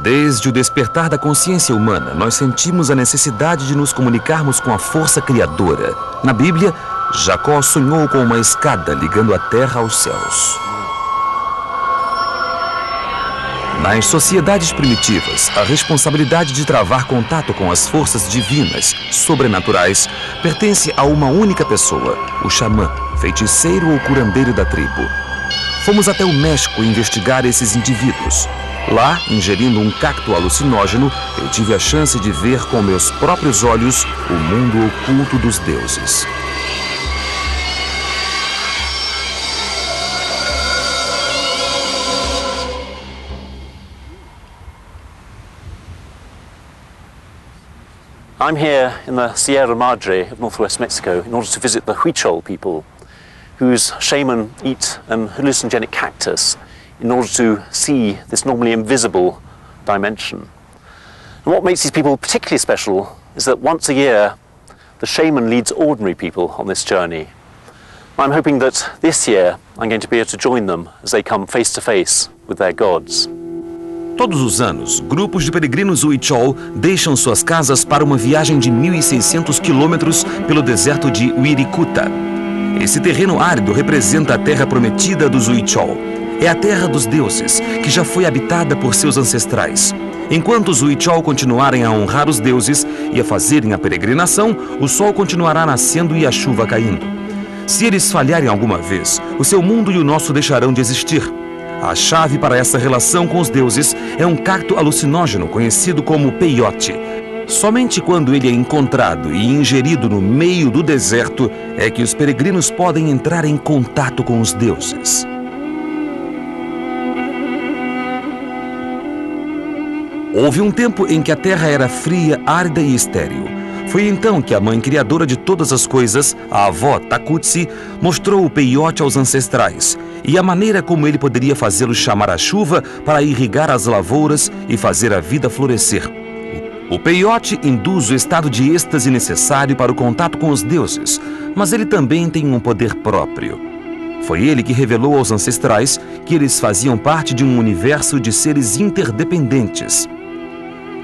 Desde o despertar da consciência humana, nós sentimos a necessidade de nos comunicarmos com a força criadora. Na Bíblia, Jacó sonhou com uma escada ligando a terra aos céus. Nas sociedades primitivas, a responsabilidade de travar contato com as forças divinas, sobrenaturais, pertence a uma única pessoa, o xamã, feiticeiro ou curandeiro da tribo. Fomos até o México investigar esses indivíduos. Lá, ingerindo um cacto alucinógeno, eu tive a chance de ver com meus próprios olhos o mundo oculto dos deuses. I'm here in the Sierra Madre of northwest Mexico in order to visit the Huichol people, whose shaman eat an hallucinogenic cactus in order to see this normally invisible dimension. And what makes these people particularly special is that once a year, the shaman leads ordinary people on this journey. I'm hoping that this year I'm going to be able to join them as they come face to face with their gods. Todos os anos, grupos de peregrinos Huichol deixam suas casas para uma viagem de 1.600 quilômetros pelo deserto de Wirikuta. Esse terreno árido representa a terra prometida dos Huichol. É a terra dos deuses, que já foi habitada por seus ancestrais. Enquanto os Huichol continuarem a honrar os deuses e a fazerem a peregrinação, o sol continuará nascendo e a chuva caindo. Se eles falharem alguma vez, o seu mundo e o nosso deixarão de existir. A chave para essa relação com os deuses é um cacto alucinógeno conhecido como peyote. Somente quando ele é encontrado e ingerido no meio do deserto é que os peregrinos podem entrar em contato com os deuses. Houve um tempo em que a terra era fria, árida e estéril. Foi então que a mãe criadora de todas as coisas, a avó Takutsi, mostrou o peyote aos ancestrais e a maneira como ele poderia fazê-los chamar a chuva para irrigar as lavouras e fazer a vida florescer. O peyote induz o estado de êxtase necessário para o contato com os deuses, mas ele também tem um poder próprio. Foi ele que revelou aos ancestrais que eles faziam parte de um universo de seres interdependentes.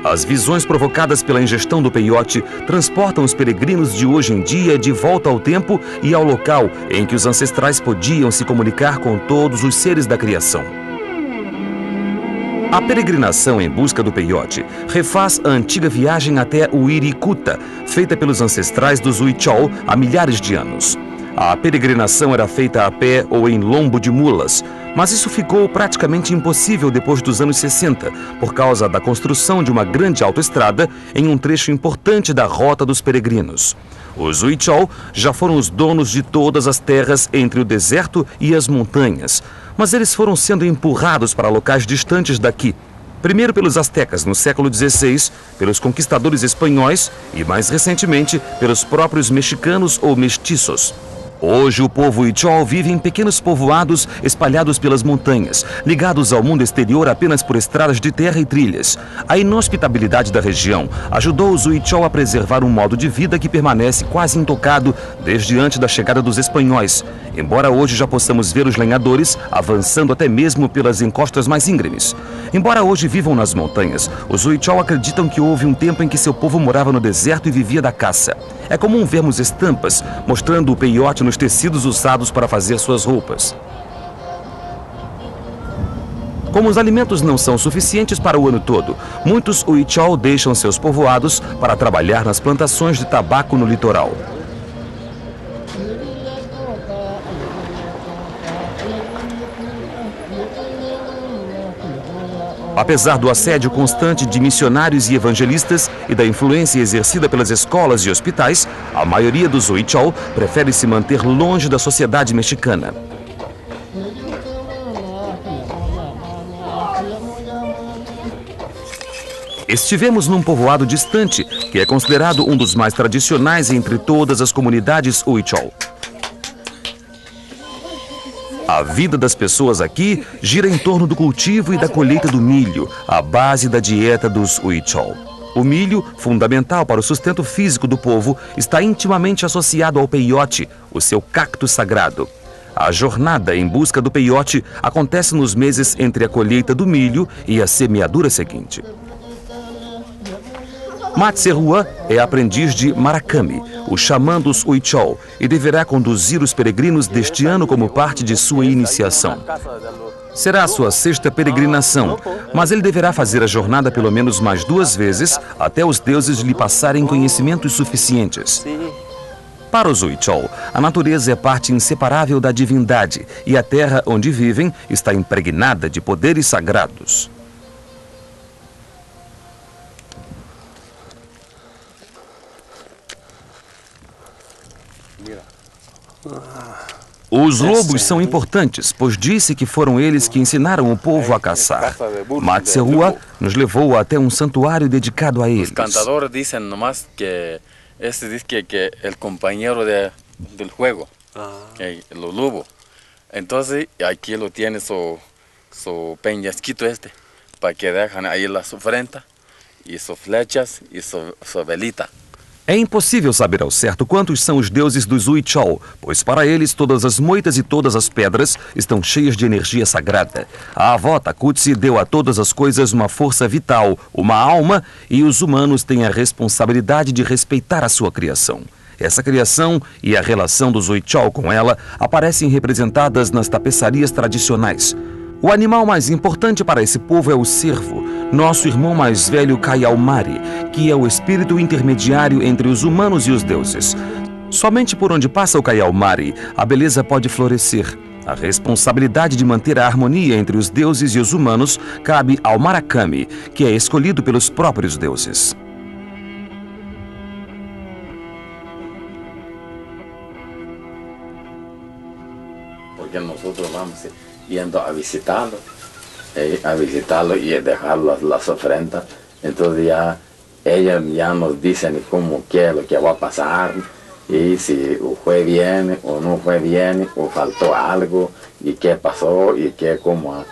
As visões provocadas pela ingestão do peyote transportam os peregrinos de hoje em dia de volta ao tempo e ao local em que os ancestrais podiam se comunicar com todos os seres da criação. A peregrinação em busca do peyote refaz a antiga viagem até o Wirikuta, feita pelos ancestrais dos Huichol há milhares de anos. A peregrinação era feita a pé ou em lombo de mulas, mas isso ficou praticamente impossível depois dos anos 60, por causa da construção de uma grande autoestrada em um trecho importante da rota dos peregrinos. Os Huichol já foram os donos de todas as terras entre o deserto e as montanhas, mas eles foram sendo empurrados para locais distantes daqui. Primeiro pelos astecas no século XVI, pelos conquistadores espanhóis e, mais recentemente, pelos próprios mexicanos ou mestiços. Hoje, o povo Huichol vive em pequenos povoados espalhados pelas montanhas, ligados ao mundo exterior apenas por estradas de terra e trilhas. A inhospitabilidade da região ajudou os Huichol a preservar um modo de vida que permanece quase intocado desde antes da chegada dos espanhóis, embora hoje já possamos ver os lenhadores avançando até mesmo pelas encostas mais íngremes. Embora hoje vivam nas montanhas, os Huichol acreditam que houve um tempo em que seu povo morava no deserto e vivia da caça. É comum vermos estampas mostrando o peyote nos tecidos usados para fazer suas roupas. Como os alimentos não são suficientes para o ano todo, muitos Huichol deixam seus povoados para trabalhar nas plantações de tabaco no litoral. Apesar do assédio constante de missionários e evangelistas e da influência exercida pelas escolas e hospitais, a maioria dos Huichol prefere se manter longe da sociedade mexicana. Estivemos num povoado distante, que é considerado um dos mais tradicionais entre todas as comunidades Huichol. A vida das pessoas aqui gira em torno do cultivo e da colheita do milho, a base da dieta dos Huichol. O milho, fundamental para o sustento físico do povo, está intimamente associado ao peyote, o seu cacto sagrado. A jornada em busca do peiote acontece nos meses entre a colheita do milho e a semeadura seguinte. Matserua é aprendiz de Marakami, o xamã dos Huichol, e deverá conduzir os peregrinos deste ano como parte de sua iniciação. Será a sua sexta peregrinação, mas ele deverá fazer a jornada pelo menos mais 2 vezes até os deuses lhe passarem conhecimentos suficientes. Para os Huichol, a natureza é parte inseparável da divindade e a terra onde vivem está impregnada de poderes sagrados. Os lobos são importantes, pois disse que foram eles que ensinaram o povo a caçar. Matserua nos levou até um santuário dedicado a eles. Os cantadores dizem nomás que este diz que el compañero del juego, los lobos. Entonces aquí lo tiene su peñasquito para que dejan ahí las ofrendas y sus flechas y su velita. É impossível saber ao certo quantos são os deuses dos Huichol, pois para eles todas as moitas e todas as pedras estão cheias de energia sagrada. A avó Takutsi deu a todas as coisas uma força vital, uma alma, e os humanos têm a responsabilidade de respeitar a sua criação. Essa criação e a relação dos Huichol com ela aparecem representadas nas tapeçarias tradicionais. O animal mais importante para esse povo é o cervo, nosso irmão mais velho Kayalmari, que é o espírito intermediário entre os humanos e os deuses. Somente por onde passa o Kayalmari, a beleza pode florescer. A responsabilidade de manter a harmonia entre os deuses e os humanos cabe ao Marakami, que é escolhido pelos próprios deuses. Porque nós vamos yendo a visitarlo y dejar las ofrendas. Entonces ya ellos ya nos dicen cómo qué es lo que va a pasar y si fue bien o no fue bien o faltó algo y qué pasó y cómo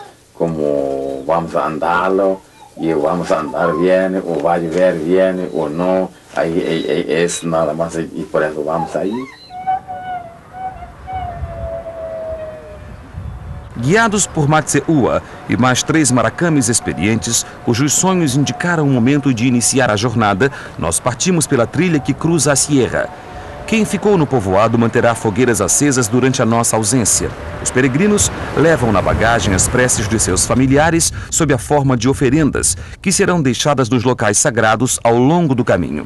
vamos a andarlo y vamos a andar bien o va a llover bien o no. Ahí es nada más y por eso vamos ahí. Guiados por Matserua e mais 3 Marakamis experientes, cujos sonhos indicaram o momento de iniciar a jornada, nós partimos pela trilha que cruza a Sierra. Quem ficou no povoado manterá fogueiras acesas durante a nossa ausência. Os peregrinos levam na bagagem as preces de seus familiares sob a forma de oferendas, que serão deixadas nos locais sagrados ao longo do caminho.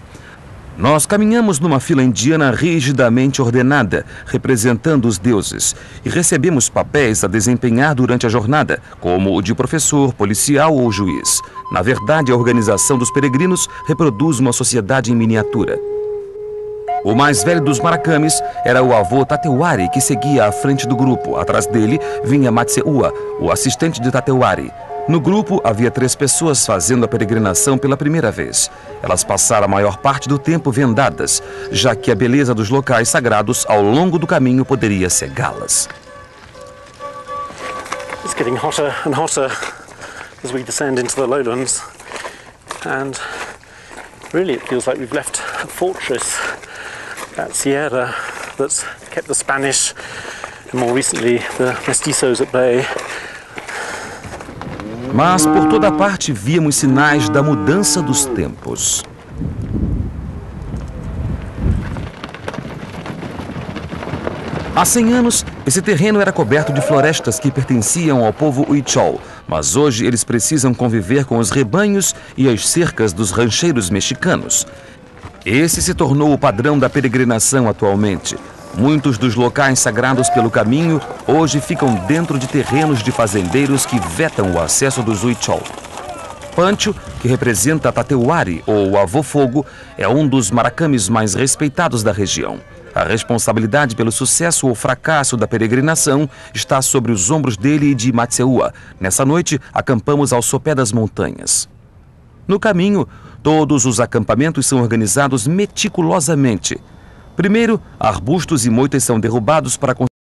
Nós caminhamos numa fila indiana rigidamente ordenada, representando os deuses, e recebemos papéis a desempenhar durante a jornada, como o de professor, policial ou juiz. Na verdade, a organização dos peregrinos reproduz uma sociedade em miniatura. O mais velho dos Marakamis era o avô Tatewari, que seguia à frente do grupo. Atrás dele vinha Matserua, o assistente de Tatewari. No grupo, havia 3 pessoas fazendo a peregrinação pela primeira vez. Elas passaram a maior parte do tempo vendadas, já que a beleza dos locais sagrados ao longo do caminho poderia cegá-las. It's getting hotter and hotter as we descend into the lowlands, and really it feels like we've left a fortress, that Sierra that's kept the Spanish and more recently the mestizos at bay. Mas por toda parte víamos sinais da mudança dos tempos. Há 100 anos, esse terreno era coberto de florestas que pertenciam ao povo Huichol, mas hoje eles precisam conviver com os rebanhos e as cercas dos rancheiros mexicanos. Esse se tornou o padrão da peregrinação atualmente. Muitos dos locais sagrados pelo caminho hoje ficam dentro de terrenos de fazendeiros que vetam o acesso dos Huichol. Pancho, que representa Tatewari, ou o Avô Fogo, é um dos Marakamis mais respeitados da região. A responsabilidade pelo sucesso ou fracasso da peregrinação está sobre os ombros dele e de Matserua. Nessa noite, acampamos ao sopé das montanhas. No caminho, todos os acampamentos são organizados meticulosamente. Primeiro, arbustos e moitas são derrubados para